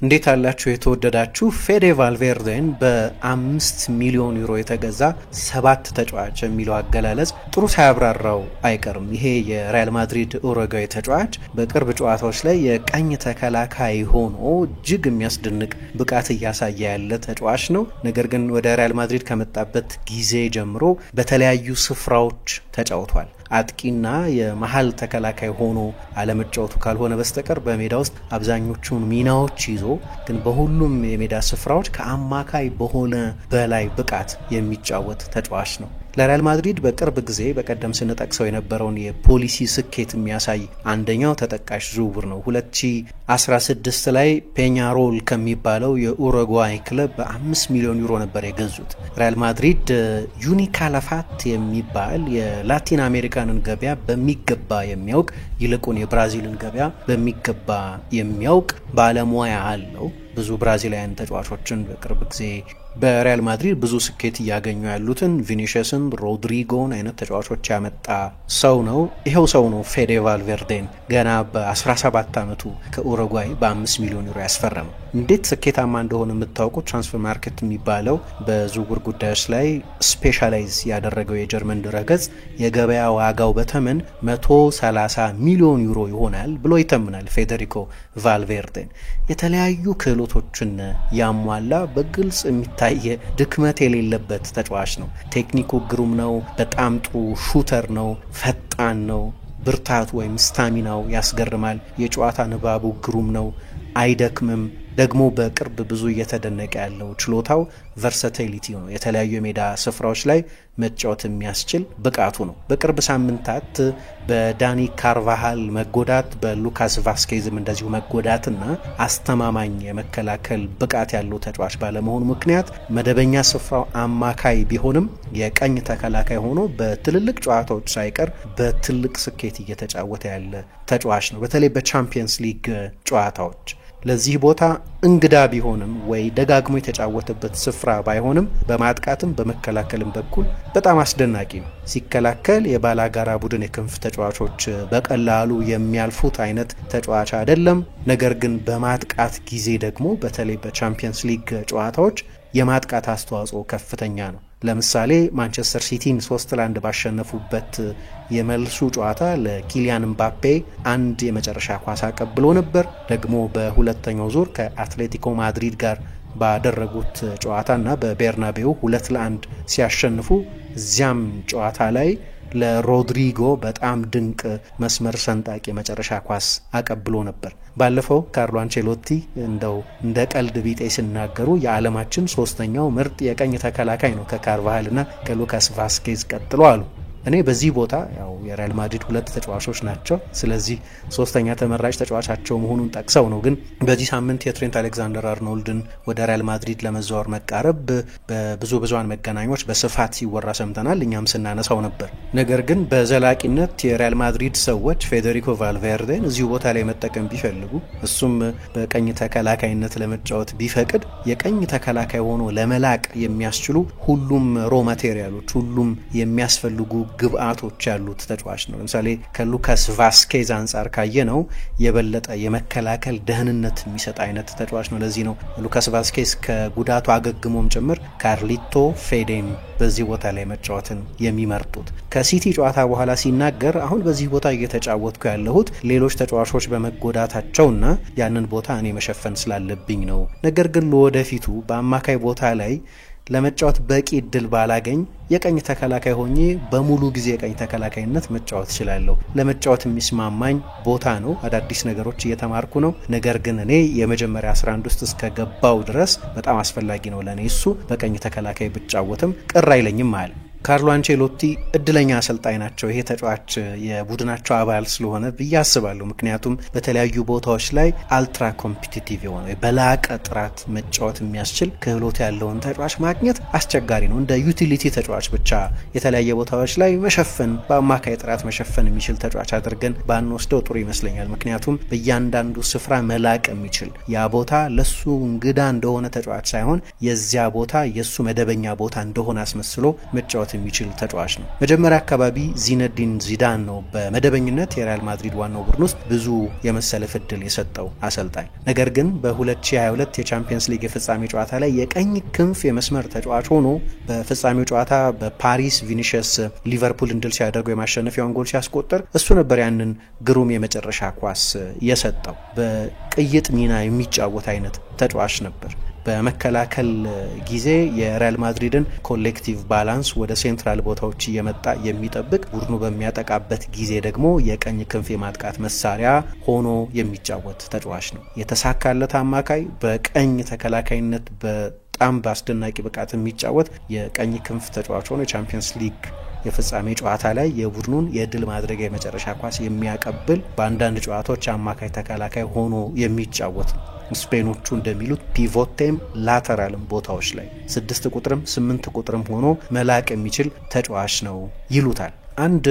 እንዴት አላችሁ የተወደዳችሁ? ፌዴ ቫልቬርዴን በ5 ሚሊዮን ዩሮ የተገዛ 7 ተጫዋች የሚለው አገላለጽ ጥሩ ሳያብራራው አይቀርም። ይሄ የሪያል ማድሪድ ኡሩጓይ ተጫዋች በቅርብ ጨዋታዎች ላይ የቀኝ ተከላካይ ሆኖ እጅግ የሚያስደንቅ ብቃት እያሳየ ያለ ተጫዋች ነው። ነገር ግን ወደ ሪያል ማድሪድ ከመጣበት ጊዜ ጀምሮ በተለያዩ ስፍራዎች ተጫውቷል። አጥቂና የመሃል ተከላካይ ሆኖ አለመጫወቱ ካልሆነ በስተቀር በሜዳ ውስጥ አብዛኞቹን ሚናዎች ይዞ ግን በሁሉም የሜዳ ስፍራዎች ከአማካይ በሆነ በላይ ብቃት የሚጫወት ተጫዋች ነው። ለሪያል ማድሪድ በቅርብ ጊዜ በቀደም ስንጠቅሰው የነበረውን የፖሊሲ ስኬት የሚያሳይ አንደኛው ተጠቃሽ ዝውውር ነው። 2016 ላይ ፔኛሮል ከሚባለው የኡሩጓይ ክለብ በ5 ሚሊዮን ዩሮ ነበር የገዙት። ሪያል ማድሪድ ዩኒካላፋት የሚባል የላቲን አሜሪካንን ገበያ በሚገባ የሚያውቅ ይልቁን የብራዚልን ገበያ በሚገባ የሚያውቅ ባለሙያ አለው። ብዙ ብራዚላውያን ተጫዋቾችን በቅርብ ጊዜ በሪያል ማድሪድ ብዙ ስኬት እያገኙ ያሉትን ቪኒሲየስን፣ ሮድሪጎን አይነት ተጫዋቾች ያመጣ ሰው ነው። ይሄው ሰው ነው ፌዴ ቫልቬርዴን ገና በ17 ዓመቱ ከኡሩጓይ በ5 ሚሊዮን ዩሮ ያስፈረመው። እንዴት ስኬታማ እንደሆነ የምታውቁት ትራንስፈር ማርኬት የሚባለው በዝውውር ጉዳዮች ላይ ስፔሻላይዝ ያደረገው የጀርመን ድረገጽ የገበያ ዋጋው በተመን 130 ሚሊዮን ዩሮ ይሆናል ብሎ ይተምናል። ፌዴሪኮ ቫልቬርዴን የተለያዩ ክህሎቶችን ያሟላ በግልጽ የሚታየ ድክመት የሌለበት ተጫዋች ነው። ቴክኒኩ ግሩም ነው። በጣም ጥሩ ሹተር ነው። ፈጣን ነው። ብርታቱ ወይም ስታሚናው ያስገርማል። የጨዋታ ንባቡ ግሩም ነው። አይደክምም። ደግሞ በቅርብ ብዙ እየተደነቀ ያለው ችሎታው ቨርሳቲሊቲ ነው። የተለያዩ የሜዳ ስፍራዎች ላይ መጫወት የሚያስችል ብቃቱ ነው። በቅርብ ሳምንታት በዳኒ ካርቫሃል መጎዳት፣ በሉካስ ቫስኬዝም እንደዚሁ መጎዳትና አስተማማኝ የመከላከል ብቃት ያለው ተጫዋች ባለመሆኑ ምክንያት መደበኛ ስፍራው አማካይ ቢሆንም የቀኝ ተከላካይ ሆኖ በትልልቅ ጨዋታዎች ሳይቀር በትልቅ ስኬት እየተጫወተ ያለ ተጫዋች ነው። በተለይ በቻምፒየንስ ሊግ ጨዋታዎች ለዚህ ቦታ እንግዳ ቢሆንም ወይ ደጋግሞ የተጫወተበት ስፍራ ባይሆንም በማጥቃትም በመከላከልም በኩል በጣም አስደናቂ ነው። ሲከላከል የባላጋራ ቡድን የክንፍ ተጫዋቾች በቀላሉ የሚያልፉት አይነት ተጫዋች አይደለም። ነገር ግን በማጥቃት ጊዜ ደግሞ በተለይ በቻምፒየንስ ሊግ ጨዋታዎች የማጥቃት አስተዋጽኦ ከፍተኛ ነው። ለምሳሌ ማንቸስተር ሲቲን 3-1 ባሸነፉበት የመልሱ ጨዋታ ለኪሊያን ምባፔ አንድ የመጨረሻ ኳስ አቀብሎ ነበር። ደግሞ በሁለተኛው ዙር ከአትሌቲኮ ማድሪድ ጋር ባደረጉት ጨዋታና በቤርናቤው 2-1 ሲያሸንፉ እዚያም ጨዋታ ላይ ለሮድሪጎ በጣም ድንቅ መስመር ሰንጣቂ የመጨረሻ ኳስ አቀብሎ ነበር። ባለፈው ካርሎ አንቼሎቲ እንደው እንደ ቀልድ ቢጤ ሲናገሩ የዓለማችን 3ኛው ምርጥ የቀኝ ተከላካይ ነው ከካርቫሃልና ከሉካስ ቫስኬዝ ቀጥሎ አሉ። እኔ በዚህ ቦታ ያው የሪያል ማድሪድ 2 ተጫዋቾች ናቸው። ስለዚህ 3ኛ ተመራጭ ተጫዋቻቸው መሆኑን ጠቅሰው ነው። ግን በዚህ ሳምንት የትሬንት አሌክዛንደር አርኖልድን ወደ ሪያል ማድሪድ ለመዛወር መቃረብ በብዙ ብዙሃን መገናኞች በስፋት ሲወራ ሰምተናል። እኛም ስናነሳው ነበር። ነገር ግን በዘላቂነት የሪያል ማድሪድ ሰዎች ፌዴሪኮ ቫልቬርዴን እዚሁ ቦታ ላይ መጠቀም ቢፈልጉ፣ እሱም በቀኝ ተከላካይነት ለመጫወት ቢፈቅድ የቀኝ ተከላካይ ሆኖ ለመላቅ የሚያስችሉ ሁሉም ሮ ማቴሪያሎች፣ ሁሉም የሚያስፈልጉ ግብአቶች ያሉት ተጫዋች ነው። ለምሳሌ ከሉካስ ቫስኬዝ አንጻር ካየ ነው የበለጠ የመከላከል ደህንነት የሚሰጥ አይነት ተጫዋች ነው። ለዚህ ነው ሉካስ ቫስኬዝ ከጉዳቱ አገግሞም ጭምር ካርሊቶ ፌዴን በዚህ ቦታ ላይ መጫወትን የሚመርጡት። ከሲቲ ጨዋታ በኋላ ሲናገር አሁን በዚህ ቦታ እየተጫወትኩ ያለሁት ሌሎች ተጫዋቾች በመጎዳታቸውና ያንን ቦታ እኔ መሸፈን ስላለብኝ ነው። ነገር ግን ለወደፊቱ በአማካይ ቦታ ላይ ለመጫወት በቂ እድል ባላገኝ የቀኝ ተከላካይ ሆኜ በሙሉ ጊዜ የቀኝ ተከላካይነት መጫወት እችላለሁ። ለመጫወት የሚስማማኝ ቦታ ነው። አዳዲስ ነገሮች እየተማርኩ ነው። ነገር ግን እኔ የመጀመሪያ 11 ውስጥ እስከገባው ድረስ በጣም አስፈላጊ ነው ለኔ እሱ በቀኝ ተከላካይ ብጫወትም ቅር አይለኝም አለ። ካርሎ አንቼሎቲ እድለኛ አሰልጣኝ ናቸው። ይሄ ተጫዋች የቡድናቸው አባል ስለሆነ ብዬ አስባለሁ። ምክንያቱም በተለያዩ ቦታዎች ላይ አልትራ ኮምፒቲቲቭ የሆነ በላቀ ጥራት መጫወት የሚያስችል ክህሎት ያለውን ተጫዋች ማግኘት አስቸጋሪ ነው። እንደ ዩቲሊቲ ተጫዋች ብቻ የተለያየ ቦታዎች ላይ መሸፈን፣ በአማካይ ጥራት መሸፈን የሚችል ተጫዋች አድርገን ባንወስደው ጥሩ ይመስለኛል። ምክንያቱም በእያንዳንዱ ስፍራ መላቅ የሚችል ያ ቦታ ለሱ እንግዳ እንደሆነ ተጫዋች ሳይሆን የዚያ ቦታ የሱ መደበኛ ቦታ እንደሆነ አስመስሎ መጫወት መጫወት የሚችል ተጫዋች ነው። መጀመሪያ አካባቢ ዚነዲን ዚዳን ነው በመደበኝነት የሪያል ማድሪድ ዋናው ቡድን ውስጥ ብዙ የመሰለፍ ዕድል የሰጠው አሰልጣኝ። ነገር ግን በ2022 የቻምፒየንስ ሊግ የፍጻሜ ጨዋታ ላይ የቀኝ ክንፍ የመስመር ተጫዋች ሆኖ በፍጻሜው ጨዋታ በፓሪስ ቪኒሺየስ ሊቨርፑልን ድል ሲያደርገው የማሸነፊያውን ጎል ሲያስቆጥር እሱ ነበር ያንን ግሩም የመጨረሻ ኳስ የሰጠው። በቅይጥ ሚና የሚጫወት አይነት ተጫዋች ነበር። በመከላከል ጊዜ የሪያል ማድሪድን ኮሌክቲቭ ባላንስ ወደ ሴንትራል ቦታዎች እየመጣ የሚጠብቅ፣ ቡድኑ በሚያጠቃበት ጊዜ ደግሞ የቀኝ ክንፍ የማጥቃት መሳሪያ ሆኖ የሚጫወት ተጫዋች ነው። የተሳካለት አማካይ፣ በቀኝ ተከላካይነት በጣም በአስደናቂ ብቃት የሚጫወት የቀኝ ክንፍ ተጫዋች ሆኖ የቻምፒየንስ ሊግ የፍጻሜ ጨዋታ ላይ የቡድኑን የድል ማድረጊያ የመጨረሻ ኳስ የሚያቀብል፣ በአንዳንድ ጨዋታዎች አማካይ ተከላካይ ሆኖ የሚጫወት ነው። ስፔኖቹ እንደሚሉት ፒቮቴም ላተራልም ቦታዎች ላይ 6 ቁጥርም 8 ቁጥርም ሆኖ መላቅ የሚችል ተጫዋች ነው ይሉታል። አንድ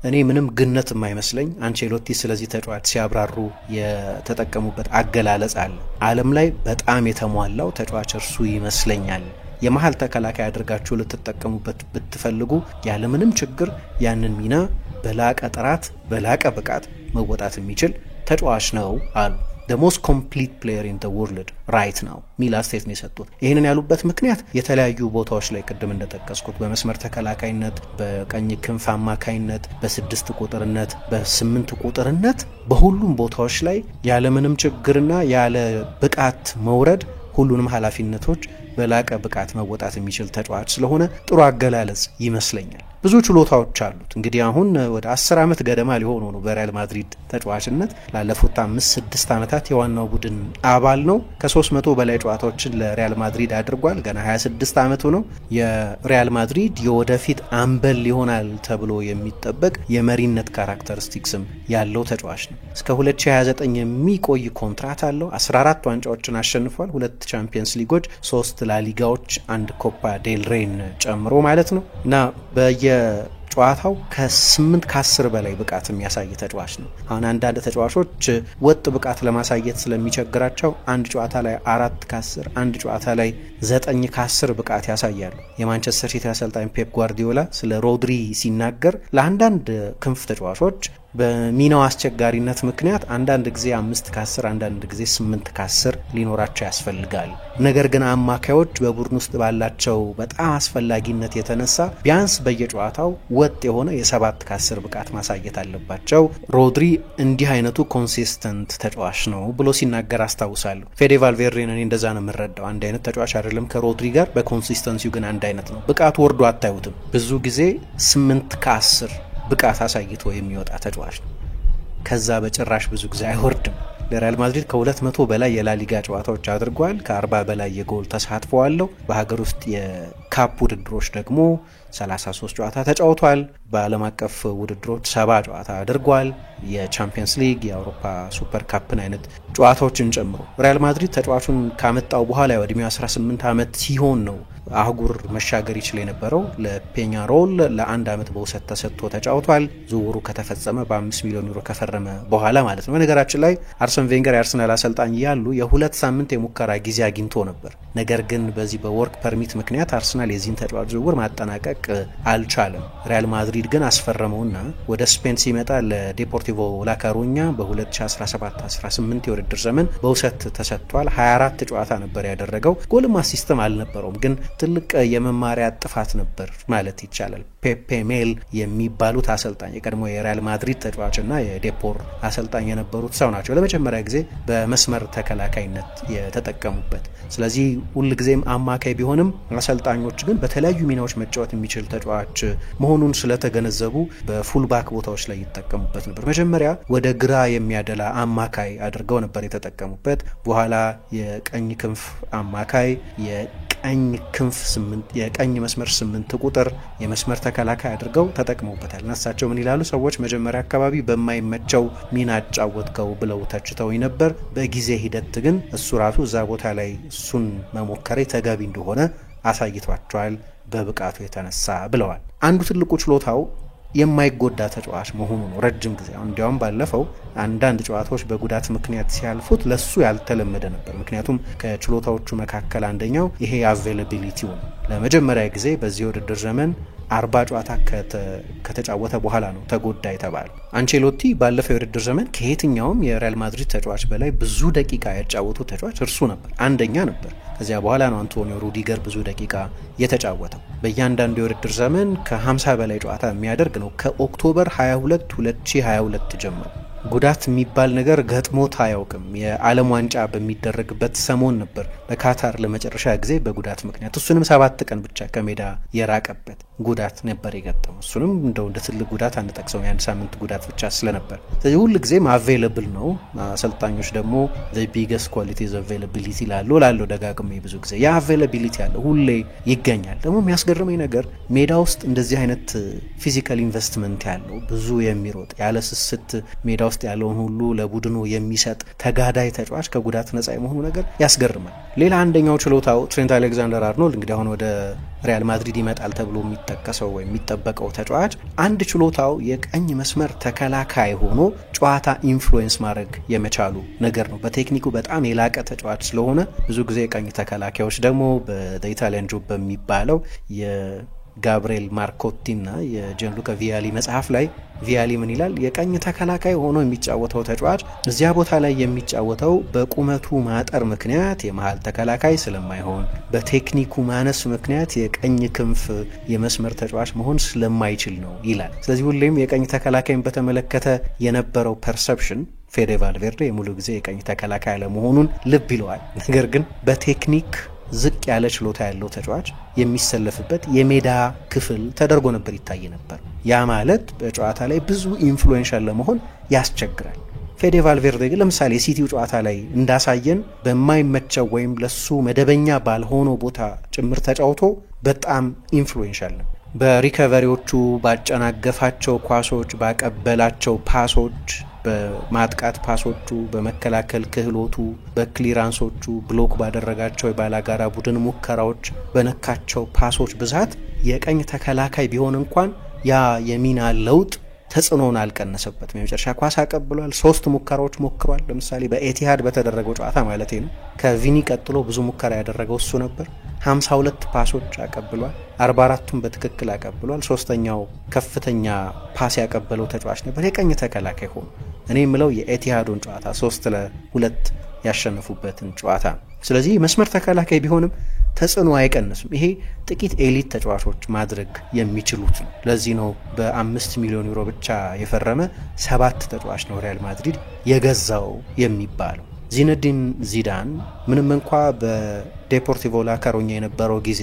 እኔ ምንም ግነት የማይመስለኝ አንቼሎቲ ስለዚህ ተጫዋች ሲያብራሩ የተጠቀሙበት አገላለጽ አለ። ዓለም ላይ በጣም የተሟላው ተጫዋች እርሱ ይመስለኛል። የመሃል ተከላካይ አድርጋችሁ ልትጠቀሙበት ብትፈልጉ ያለምንም ችግር ያንን ሚና በላቀ ጥራት በላቀ ብቃት መወጣት የሚችል ተጫዋች ነው አሉ። the most complete player in the world right now ሚል አስተያየት ነው የሰጡት። ይህንን ያሉበት ምክንያት የተለያዩ ቦታዎች ላይ ቅድም እንደጠቀስኩት በመስመር ተከላካይነት፣ በቀኝ ክንፍ አማካይነት፣ በ6 ቁጥርነት፣ በ8 ቁጥርነት በሁሉም ቦታዎች ላይ ያለምንም ችግርና ያለ ብቃት መውረድ ሁሉንም ኃላፊነቶች በላቀ ብቃት መወጣት የሚችል ተጫዋች ስለሆነ ጥሩ አገላለጽ ይመስለኛል። ብዙ ችሎታዎች አሉት። እንግዲህ አሁን ወደ 10 ዓመት ገደማ ሊሆን ነው በሪያል ማድሪድ ተጫዋችነት። ላለፉት 5-6 ዓመታት የዋናው ቡድን አባል ነው። ከ300 በላይ ጨዋታዎችን ለሪያል ማድሪድ አድርጓል። ገና 26 ዓመቱ ነው። የሪያል ማድሪድ የወደፊት አምበል ይሆናል ተብሎ የሚጠበቅ የመሪነት ካራክተሪስቲክስም ያለው ተጫዋች ነው። እስከ 2029 የሚቆይ ኮንትራት አለው። 14 ዋንጫዎችን አሸንፏል። 2 ቻምፒየንስ ሊጎች፣ 3 ላሊጋዎች፣ 1 ኮፓ ዴል ሬን ጨምሮ ማለት ነው እና ጨዋታው ከ8 ከ10 በላይ ብቃት የሚያሳይ ተጫዋች ነው። አሁን አንዳንድ ተጫዋቾች ወጥ ብቃት ለማሳየት ስለሚቸግራቸው አንድ ጨዋታ ላይ 4 ከ10 አንድ ጨዋታ ላይ 9 ከ10 ብቃት ያሳያሉ። የማንቸስተር ሲቲ አሰልጣኝ ፔፕ ጓርዲዮላ ስለ ሮድሪ ሲናገር ለአንዳንድ ክንፍ ተጫዋቾች በሚናው አስቸጋሪነት ምክንያት አንዳንድ ጊዜ 5 ከ10 አንዳንድ ጊዜ 8 ከ10 ሊኖራቸው ያስፈልጋል። ነገር ግን አማካዮች በቡድን ውስጥ ባላቸው በጣም አስፈላጊነት የተነሳ ቢያንስ በየጨዋታው ወጥ የሆነ የ7 ከ10 ብቃት ማሳየት አለባቸው። ሮድሪ እንዲህ አይነቱ ኮንሲስተንት ተጫዋች ነው ብሎ ሲናገር አስታውሳለሁ። ፌዴ ቫልቬርዴን እኔ እንደዛ ነው የምረዳው። አንድ አይነት ተጫዋች አይደለም ከሮድሪ ጋር፣ በኮንሲስተንሲው ግን አንድ አይነት ነው። ብቃቱ ወርዶ አታዩትም። ብዙ ጊዜ 8 ከ10 ብቃት አሳይቶ የሚወጣ ተጫዋች ነው። ከዛ በጭራሽ ብዙ ጊዜ አይወርድም። ለሪያል ማድሪድ ከ200 በላይ የላሊጋ ጨዋታዎች አድርጓል። ከ40 በላይ የጎል ተሳትፎ አለው። በሀገር ውስጥ የካፕ ውድድሮች ደግሞ 33 ጨዋታ ተጫውቷል። በዓለም አቀፍ ውድድሮች 70 ጨዋታ አድርጓል። የቻምፒየንስ ሊግ፣ የአውሮፓ ሱፐር ካፕን አይነት ጨዋታዎችን ጨምሮ ሪያል ማድሪድ ተጫዋቹን ካመጣው በኋላ ወድሜው 18 ዓመት ሲሆን ነው አህጉር መሻገር ይችል የነበረው። ለፔኛሮል ለ1 ዓመት በውሰት ተሰጥቶ ተጫውቷል። ዝውውሩ ከተፈጸመ በ5 ሚሊዮን ዩሮ ከፈረመ በኋላ ማለት ነው። በነገራችን ላይ አርሰን ቬንገር የአርሰናል አሰልጣኝ ያሉ የ2 ሳምንት የሙከራ ጊዜ አግኝቶ ነበር። ነገር ግን በዚህ በወርክ ፐርሚት ምክንያት አርሰናል የዚህን ተጫዋች ዝውውር ማጠናቀቅ አልቻለም። ሪያል ማድሪድ ግን አስፈረመውና ወደ ስፔን ሲመጣ ለዴፖርቲቮ ላካሩኛ በ2017-18 የውድድር ዘመን በውሰት ተሰጥቷል። 24 ጨዋታ ነበር ያደረገው። ጎልም አሲስትም አልነበረውም፣ ግን ትልቅ የመማሪያ ጥፋት ነበር ማለት ይቻላል። ፔፔ ሜል የሚባሉት አሰልጣኝ የቀድሞ የሪያል ማድሪድ ተጫዋችና የዴፖር አሰልጣኝ የነበሩት ሰው ናቸው ለመጀመሪያ ጊዜ በመስመር ተከላካይነት የተጠቀሙበት። ስለዚህ ሁልጊዜም አማካይ ቢሆንም አሰልጣኞች ግን በተለያዩ ሚናዎች መጫወት የሚችል ተጫዋች መሆኑን ስለተገነዘቡ በፉልባክ ቦታዎች ላይ ይጠቀሙበት ነበር። መጀመሪያ ወደ ግራ የሚያደላ አማካይ አድርገው ነበር የተጠቀሙበት። በኋላ የቀኝ ክንፍ አማካይ፣ የቀኝ ክንፍ 8 የቀኝ መስመር 8 ቁጥር የመስመር ተከላካይ አድርገው ተጠቅመውበታል። እሳቸው ምን ይላሉ? ሰዎች መጀመሪያ አካባቢ በማይመቸው ሚና አጫወትከው ብለው ተችተው ነበር። በጊዜ ሂደት ግን እሱ ራሱ እዛ ቦታ ላይ እሱን መሞከሬ ተገቢ እንደሆነ አሳይቷቸዋል በብቃቱ የተነሳ ብለዋል። አንዱ ትልቁ ችሎታው የማይጎዳ ተጫዋች መሆኑ ነው። ረጅም ጊዜ እንዲያውም ባለፈው አንዳንድ ጨዋታዎች በጉዳት ምክንያት ሲያልፉት ለሱ ያልተለመደ ነበር። ምክንያቱም ከችሎታዎቹ መካከል አንደኛው ይሄ አቬይላቢሊቲው ነው። ለመጀመሪያ ጊዜ በዚህ ውድድር ዘመን 40 ጨዋታ ከተጫወተ በኋላ ነው ተጎዳ የተባለው። አንቼሎቲ ባለፈው የውድድር ዘመን ከየትኛውም የሪያል ማድሪድ ተጫዋች በላይ ብዙ ደቂቃ ያጫወቱ ተጫዋች እርሱ ነበር፣ አንደኛ ነበር። ከዚያ በኋላ ነው አንቶኒዮ ሩዲገር ብዙ ደቂቃ የተጫወተው። በእያንዳንዱ የውድድር ዘመን ከ50 በላይ ጨዋታ የሚያደርግ ነው ከኦክቶበር 22 2022 ጀምሮ። ጉዳት የሚባል ነገር ገጥሞት አያውቅም። የዓለም ዋንጫ በሚደረግበት ሰሞን ነበር በካታር ለመጨረሻ ጊዜ በጉዳት ምክንያት እሱንም 7 ቀን ብቻ ከሜዳ የራቀበት ጉዳት ነበር የገጠመው። እሱንም እንደ ትልቅ ጉዳት አንጠቅሰው የአንድ ሳምንት ጉዳት ብቻ ስለነበር። ስለዚህ ሁሉ ጊዜም አቬይለብል ነው። አሰልጣኞች ደግሞ the biggest quality is availability ላለው ደጋግሜ ብዙ ጊዜ ያ አቬይላቢሊቲ ያለው ሁሌ ይገኛል። ደግሞ የሚያስገርመኝ ነገር ሜዳ ውስጥ እንደዚህ አይነት ፊዚካል ኢንቨስትመንት ያለው ብዙ የሚሮጥ ያለ ስስት ሜዳ ውስጥ ያለውን ሁሉ ለቡድኑ የሚሰጥ ተጋዳይ ተጫዋች ከጉዳት ነፃ የመሆኑ ነገር ያስገርማል። ሌላ አንደኛው ችሎታው ትሬንት አሌክዛንደር አርኖልድ እንግዲህ አሁን ወደ ሪያል ማድሪድ ይመጣል ተብሎ የሚጠቀሰው ወይ የሚጠበቀው ተጫዋች አንድ ችሎታው የቀኝ መስመር ተከላካይ ሆኖ ጨዋታ ኢንፍሉዌንስ ማድረግ የመቻሉ ነገር ነው። በቴክኒኩ በጣም የላቀ ተጫዋች ስለሆነ ብዙ ጊዜ የቀኝ ተከላካዮች ደግሞ በኢታሊያን ጆብ በሚባለው ጋብሪኤል ማርኮቲና የጂያንሉካ ቪያሊ መጽሐፍ ላይ ቪያሊ ምን ይላል? የቀኝ ተከላካይ ሆኖ የሚጫወተው ተጫዋች እዚያ ቦታ ላይ የሚጫወተው በቁመቱ ማጠር ምክንያት የመሃል ተከላካይ ስለማይሆን፣ በቴክኒኩ ማነስ ምክንያት የቀኝ ክንፍ የመስመር ተጫዋች መሆን ስለማይችል ነው ይላል። ስለዚህ ሁሌም የቀኝ ተከላካይን በተመለከተ የነበረው ፐርሰፕሽን ፌዴ ቫልቬርዴ የሙሉ ጊዜ የቀኝ ተከላካይ አለመሆኑን ልብ ይለዋል። ነገር ግን በቴክኒክ ዝቅ ያለ ችሎታ ያለው ተጫዋች የሚሰለፍበት የሜዳ ክፍል ተደርጎ ነበር ይታይ ነበር። ያ ማለት በጨዋታ ላይ ብዙ ኢንፍሉዌንሻል ለመሆን ያስቸግራል። ፌዴ ቫልቬርዴ ግን ለምሳሌ ሲቲው ጨዋታ ላይ እንዳሳየን በማይመቸው ወይም ለሱ መደበኛ ባልሆነው ቦታ ጭምር ተጫውቶ በጣም ኢንፍሉዌንሻል ነው። በሪከቨሪዎቹ፣ ባጨናገፋቸው ኳሶች፣ ባቀበላቸው ፓሶች፣ በማጥቃት ፓሶቹ፣ በመከላከል ክህሎቱ፣ በክሊራንሶቹ፣ ብሎክ ባደረጋቸው የባላጋራ ቡድን ሙከራዎች፣ በነካቸው ፓሶች ብዛት የቀኝ ተከላካይ ቢሆን እንኳን ያ የሚና ለውጥ ተጽዕኖን አልቀነሰበትም። የመጨረሻ ኳስ አቀብሏል። 3 ሙከራዎች ሞክሯል። ለምሳሌ በኤቲሃድ በተደረገው ጨዋታ ማለት ነው። ከቪኒ ቀጥሎ ብዙ ሙከራ ያደረገው እሱ ነበር። 52 ፓሶች አቀብሏል። 44ቱን በትክክል አቀብሏል። ሶስተኛው ከፍተኛ ፓስ ያቀበለው ተጫዋች ነበር የቀኝ ተከላካይ ሆኖ። እኔ የምለው የኤቲሃዱን ጨዋታ 3-2 ያሸነፉበትን ጨዋታ። ስለዚህ መስመር ተከላካይ ቢሆንም ተጽዕኖ አይቀንስም። ይሄ ጥቂት ኤሊት ተጫዋቾች ማድረግ የሚችሉት ነው። ለዚህ ነው በ5 ሚሊዮን ዩሮ ብቻ የፈረመ 7 ተጫዋች ነው ሪያል ማድሪድ የገዛው የሚባለው። ዚነዲን ዚዳን ምንም እንኳ በዴፖርቲቮ ላ ኮሩኛ የነበረው ጊዜ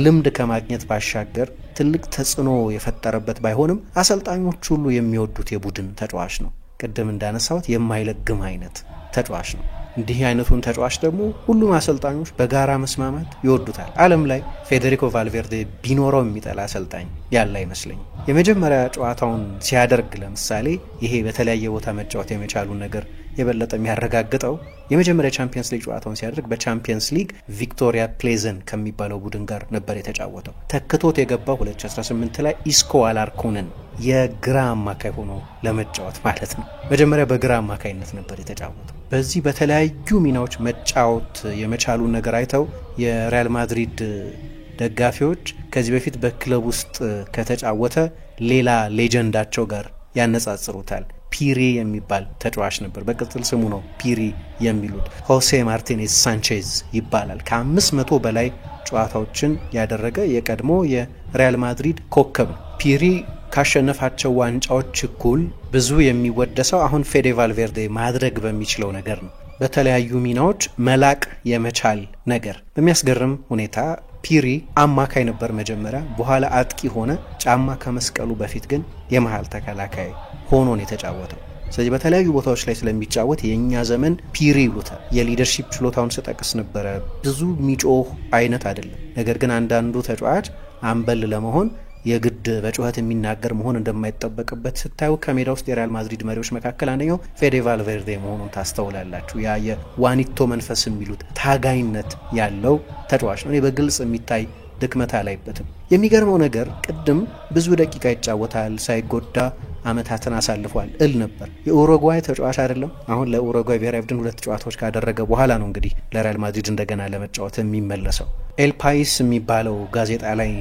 ልምድ ከማግኘት ባሻገር ትልቅ ተጽዕኖ የፈጠረበት ባይሆንም አሰልጣኞች ሁሉ የሚወዱት የቡድን ተጫዋች ነው። ቅድም እንዳነሳሁት የማይለግም አይነት ተጫዋች ነው። እንዲህ አይነቱን ተጫዋች ደግሞ ሁሉም አሰልጣኞች በጋራ መስማማት ይወዱታል። ዓለም ላይ ፌዴሪኮ ቫልቬርዴ ቢኖረው የሚጠላ አሰልጣኝ ያለ አይመስለኝ። የመጀመሪያ ጨዋታውን ሲያደርግ ለምሳሌ ይሄ በተለያየ ቦታ መጫወት የመቻሉን ነገር የበለጠ የሚያረጋግጠው የመጀመሪያ ቻምፒየንስ ሊግ ጨዋታውን ሲያደርግ በቻምፒየንስ ሊግ ቪክቶሪያ ፕሌዘን ከሚባለው ቡድን ጋር ነበር የተጫወተው። ተክቶት የገባው 2018 ላይ ኢስኮ አላርኮንን የግራ አማካይ ሆኖ ለመጫወት ማለት ነው። መጀመሪያ በግራ አማካይነት ነበር የተጫወተው። በዚህ በተለያዩ ሚናዎች መጫወት የመቻሉን ነገር አይተው የሪያል ማድሪድ ደጋፊዎች ከዚህ በፊት በክለብ ውስጥ ከተጫወተ ሌላ ሌጀንዳቸው ጋር ያነጻጽሩታል። ፒሪ የሚባል ተጫዋች ነበር። በቅጽል ስሙ ነው ፒሪ የሚሉት። ሆሴ ማርቲኔዝ ሳንቼዝ ይባላል። ከ500 በላይ ጨዋታዎችን ያደረገ የቀድሞ የሪያል ማድሪድ ኮከብ። ፒሪ ካሸነፋቸው ዋንጫዎች እኩል ብዙ የሚወደሰው አሁን ፌዴ ቫልቬርዴ ማድረግ በሚችለው ነገር ነው። በተለያዩ ሚናዎች መላቅ የመቻል ነገር። በሚያስገርም ሁኔታ ፒሪ አማካይ ነበር መጀመሪያ፣ በኋላ አጥቂ ሆነ። ጫማ ከመስቀሉ በፊት ግን የመሃል ተከላካይ ሆኖ ነው የተጫወተው። ስለዚህ በተለያዩ ቦታዎች ላይ ስለሚጫወት የኛ ዘመን ፒሪ ይሉታል። የሊደርሺፕ ችሎታውን ስጠቅስ ነበረ። ብዙ ሚጮህ አይነት አይደለም። ነገር ግን አንዳንዱ ተጫዋች አምበል ለመሆን የግድ በጩኸት የሚናገር መሆን እንደማይጠበቅበት ስታዩ ከሜዳ ውስጥ የሪያል ማድሪድ መሪዎች መካከል አንደኛው ፌዴ ቫልቬርዴ መሆኑን ታስተውላላችሁ። ያ የዋኒቶ መንፈስ የሚሉት ታጋይነት ያለው ተጫዋች ነው። እኔ በግልጽ የሚታይ ድክመት አላይበትም። የሚገርመው ነገር ቅድም ብዙ ደቂቃ ይጫወታል፣ ሳይጎዳ አመታትን አሳልፏል እል ነበር። የኡሩጓይ ተጫዋች አይደለም። አሁን ለኡሩጓይ ብሔራዊ ቡድን 2 ጨዋታዎች ካደረገ በኋላ ነው እንግዲህ ለሪያል ማድሪድ እንደገና ለመጫወት የሚመለሰው። ኤል ፓይስ የሚባለው ጋዜጣ ላይ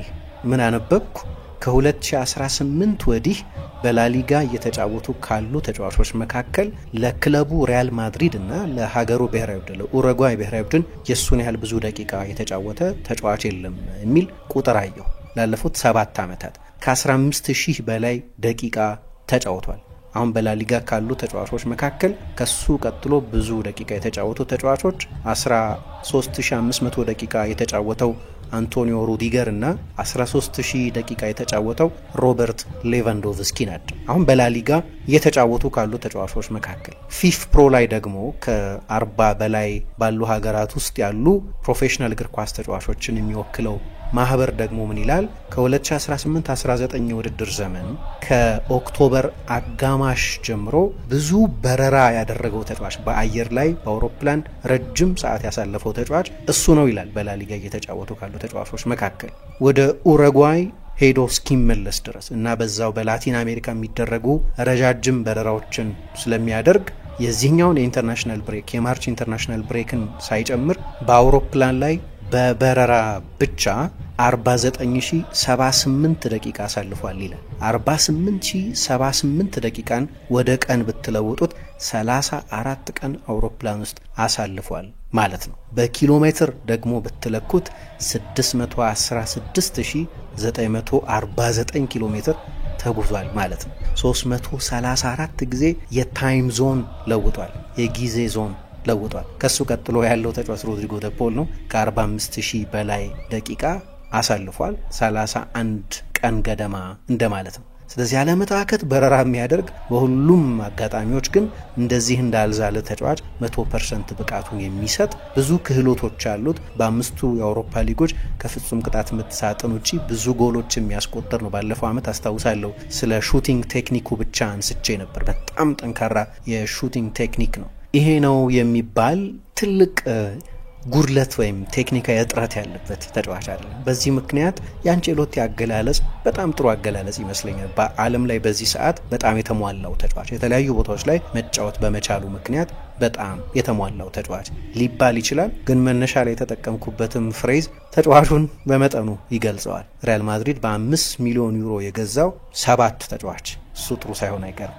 ምን አነበብኩ? ከ2018 ወዲህ በላሊጋ እየተጫወቱ ካሉ ተጫዋቾች መካከል ለክለቡ ሪያል ማድሪድ እና ለሀገሩ ብሔራዊ ቡድን ለኡሩጓይ ብሔራዊ ቡድን የሱን ያህል ብዙ ደቂቃ የተጫወተ ተጫዋች የለም የሚል ቁጥር አየሁ። ላለፉት 7 ዓመታት ከ15000 በላይ ደቂቃ ተጫውቷል። አሁን በላሊጋ ካሉ ተጫዋቾች መካከል ከሱ ቀጥሎ ብዙ ደቂቃ የተጫወቱ ተጫዋቾች 13500 ደቂቃ የተጫወተው አንቶኒዮ ሩዲገር እና 13000 ደቂቃ የተጫወተው ሮበርት ሌቫንዶቭስኪ ናቸው። አሁን በላሊጋ እየተጫወቱ ካሉ ተጫዋቾች መካከል ፊፍ ፕሮ ላይ ደግሞ ከ40 በላይ ባሉ ሀገራት ውስጥ ያሉ ፕሮፌሽናል እግር ኳስ ተጫዋቾችን የሚወክለው ማህበር ደግሞ ምን ይላል? ከ2018-19 የውድድር ዘመን ከኦክቶበር አጋማሽ ጀምሮ ብዙ በረራ ያደረገው ተጫዋች በአየር ላይ በአውሮፕላን ረጅም ሰዓት ያሳለፈው ተጫዋች እሱ ነው ይላል። በላሊጋ እየተጫወቱ ካሉ ተጫዋቾች መካከል ወደ ኡሩጓይ ሄዶ እስኪመለስ ድረስ እና በዛው በላቲን አሜሪካ የሚደረጉ ረጃጅም በረራዎችን ስለሚያደርግ የዚህኛውን የኢንተርናሽናል ብሬክ የማርች ኢንተርናሽናል ብሬክን ሳይጨምር በአውሮፕላን ላይ በበረራ ብቻ 49078 ደቂቃ አሳልፏል ይላል። 48078 ደቂቃን ወደ ቀን ብትለውጡት 34 ቀን አውሮፕላን ውስጥ አሳልፏል ማለት ነው። በኪሎ ሜትር ደግሞ ብትለኩት 616949 ኪሎ ሜትር ተጉዟል ማለት ነው። 334 ጊዜ የታይም ዞን ለውጧል፣ የጊዜ ዞን ለውጧል። ከሱ ቀጥሎ ያለው ተጫዋች ሮድሪጎ ደ ፖል ነው። ከ45000 በላይ ደቂቃ አሳልፏል። 31 ቀን ገደማ እንደማለት ነው። ስለዚህ ያለመታከት በረራ የሚያደርግ በሁሉም አጋጣሚዎች ግን እንደዚህ እንዳልዛለ ተጫዋች 100% ብቃቱን የሚሰጥ ብዙ ክህሎቶች ያሉት በአምስቱ የአውሮፓ ሊጎች ከፍጹም ቅጣት ምት ሳጥን ውጪ ብዙ ጎሎች የሚያስቆጥር ነው። ባለፈው ዓመት አስታውሳለሁ ስለ ሹቲንግ ቴክኒኩ ብቻ አንስቼ ነበር። በጣም ጠንካራ የሹቲንግ ቴክኒክ ነው። ይሄ ነው የሚባል ትልቅ ጉድለት ወይም ቴክኒካዊ እጥረት ያለበት ተጫዋች አይደለም። በዚህ ምክንያት የአንቸሎቲ አገላለጽ በጣም ጥሩ አገላለጽ ይመስለኛል። በዓለም ላይ በዚህ ሰዓት በጣም የተሟላው ተጫዋች የተለያዩ ቦታዎች ላይ መጫወት በመቻሉ ምክንያት በጣም የተሟላው ተጫዋች ሊባል ይችላል። ግን መነሻ ላይ የተጠቀምኩበትም ፍሬዝ ተጫዋቹን በመጠኑ ይገልጸዋል። ሪያል ማድሪድ በ5 ሚሊዮን ዩሮ የገዛው 7 ተጫዋች እሱ ጥሩ ሳይሆን አይቀርም።